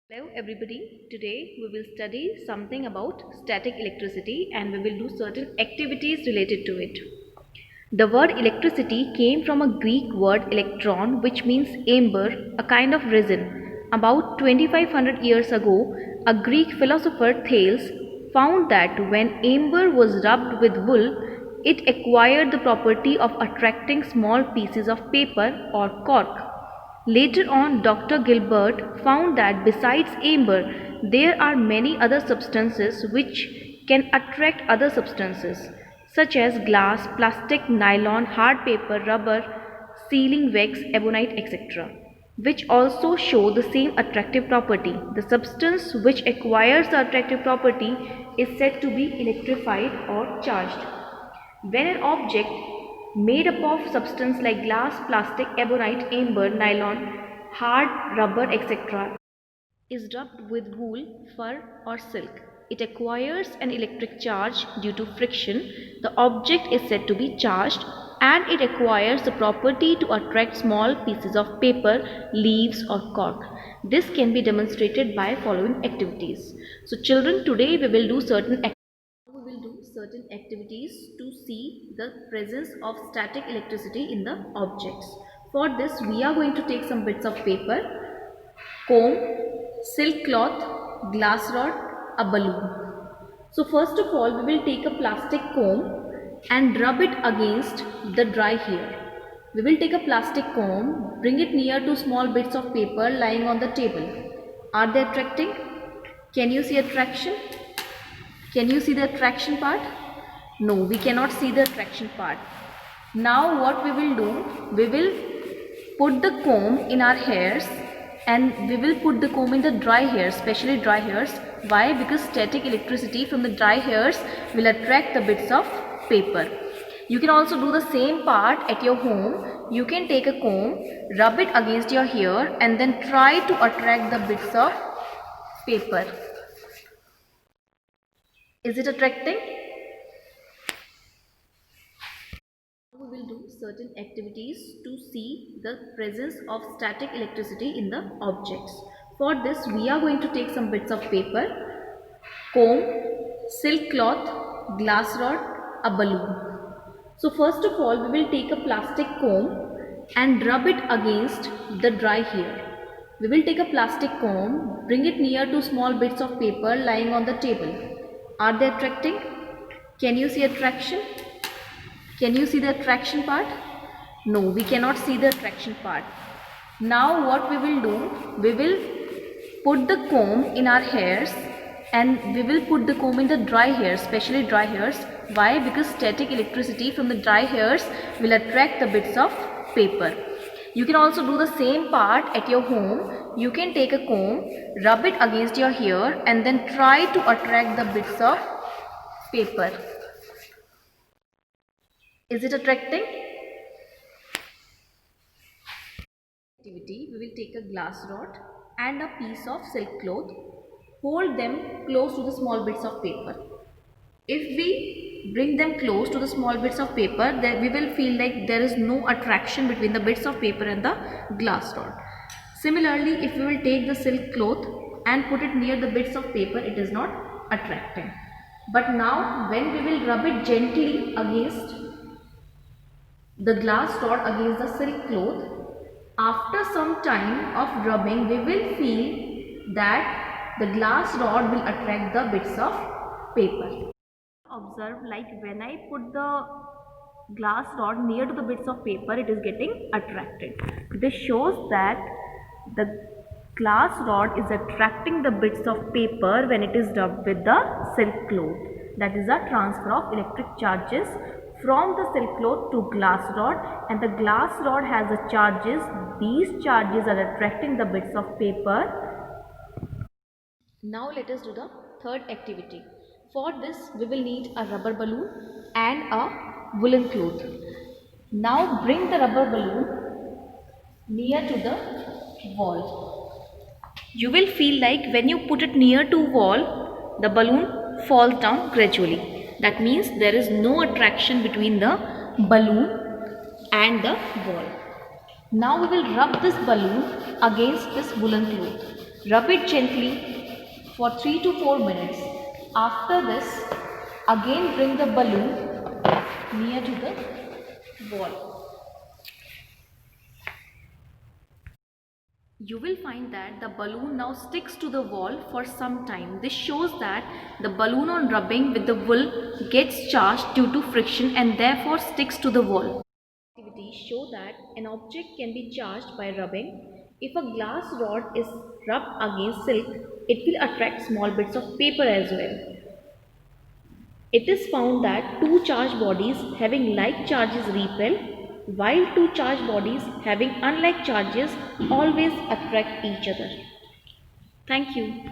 Hello everybody, today we will study something about static electricity and we will do certain activities related to it. The word electricity came from a Greek word electron which means amber, a kind of resin. About 2500 years ago, a Greek philosopher Thales found that when amber was rubbed with wool, it acquired the property of attracting small pieces of paper or cork. Later on, Dr. Gilbert found that besides amber, there are many other substances which can attract other substances, such as glass, plastic, nylon, hard paper, rubber, sealing wax, ebonite, etc., which also show the same attractive property. The substance which acquires the attractive property is said to be electrified or charged. When an object made up of substance like glass, plastic, ebonite, amber, nylon, hard rubber, etc., is rubbed with wool, fur, or silk, it acquires an electric charge due to friction. The object is said to be charged and it acquires the property to attract small pieces of paper, leaves, or cork. This can be demonstrated by following activities. So, children, today we will do certain activities to see the presence of static electricity in the objects. For this, we are going to take some bits of paper, comb, silk cloth, glass rod, a balloon. So first of all, we will take a plastic comb and rub it against the dry hair. We will take a plastic comb, bring it near to small bits of paper lying on the table. Are they attracting? Can you see attraction? Can you see the attraction part? No, we cannot see the attraction part. Now what we will do, we will put the comb in our hairs and we will put the comb in the dry hairs, especially dry hairs. Why? Because static electricity from the dry hairs will attract the bits of paper. You can also do the same part at your home. You can take a comb, rub it against your hair and then try to attract the bits of paper. Is it attracting? We will do certain activities to see the presence of static electricity in the objects. For this, we are going to take some bits of paper, comb, silk cloth, glass rod, a balloon. So first of all, we will take a plastic comb and rub it against the dry hair. We will take a plastic comb, bring it near to small bits of paper lying on the table. Are they attracting? Can you see attraction? Can you see the attraction part? No, we cannot see the attraction part. Now what we will do, we will put the comb in our hairs and we will put the comb in the dry hairs, especially dry hairs. Why? Because static electricity from the dry hairs will attract the bits of paper. You can also do the same part at your home. You can take a comb, rub it against your hair and then try to attract the bits of paper. Is it attracting? Activity, we will take a glass rod and a piece of silk cloth, hold them close to the small bits of paper. If we bring them close to the small bits of paper, then we will feel like there is no attraction between the bits of paper and the glass rod. Similarly, if we will take the silk cloth and put it near the bits of paper, it is not attracting. But now when we will rub it gently against the glass rod against the silk cloth, after some time of rubbing, we will feel that the glass rod will attract the bits of paper. Observe, like when I put the glass rod near to the bits of paper, it is getting attracted. This shows that the glass rod is attracting the bits of paper when it is rubbed with the silk cloth. That is a transfer of electric charges from the silk cloth to glass rod, and the glass rod has the charges. These charges are attracting the bits of paper. Now let us do the third activity. For this, we will need a rubber balloon and a woolen cloth. Now bring the rubber balloon near to the wall. You will feel like when you put it near to wall, the balloon falls down gradually. That means there is no attraction between the balloon and the wall. Now we will rub this balloon against this woolen cloth. Rub it gently for 3 to 4 minutes. After this, again bring the balloon near to the wall. You will find that the balloon now sticks to the wall for some time. This shows that the balloon on rubbing with the wool gets charged due to friction and therefore sticks to the wall. Activities show that an object can be charged by rubbing. If a glass rod is rubbed against silk, it will attract small bits of paper as well. It is found that two charged bodies having like charges repel, while two charged bodies having unlike charges always attract each other. Thank you.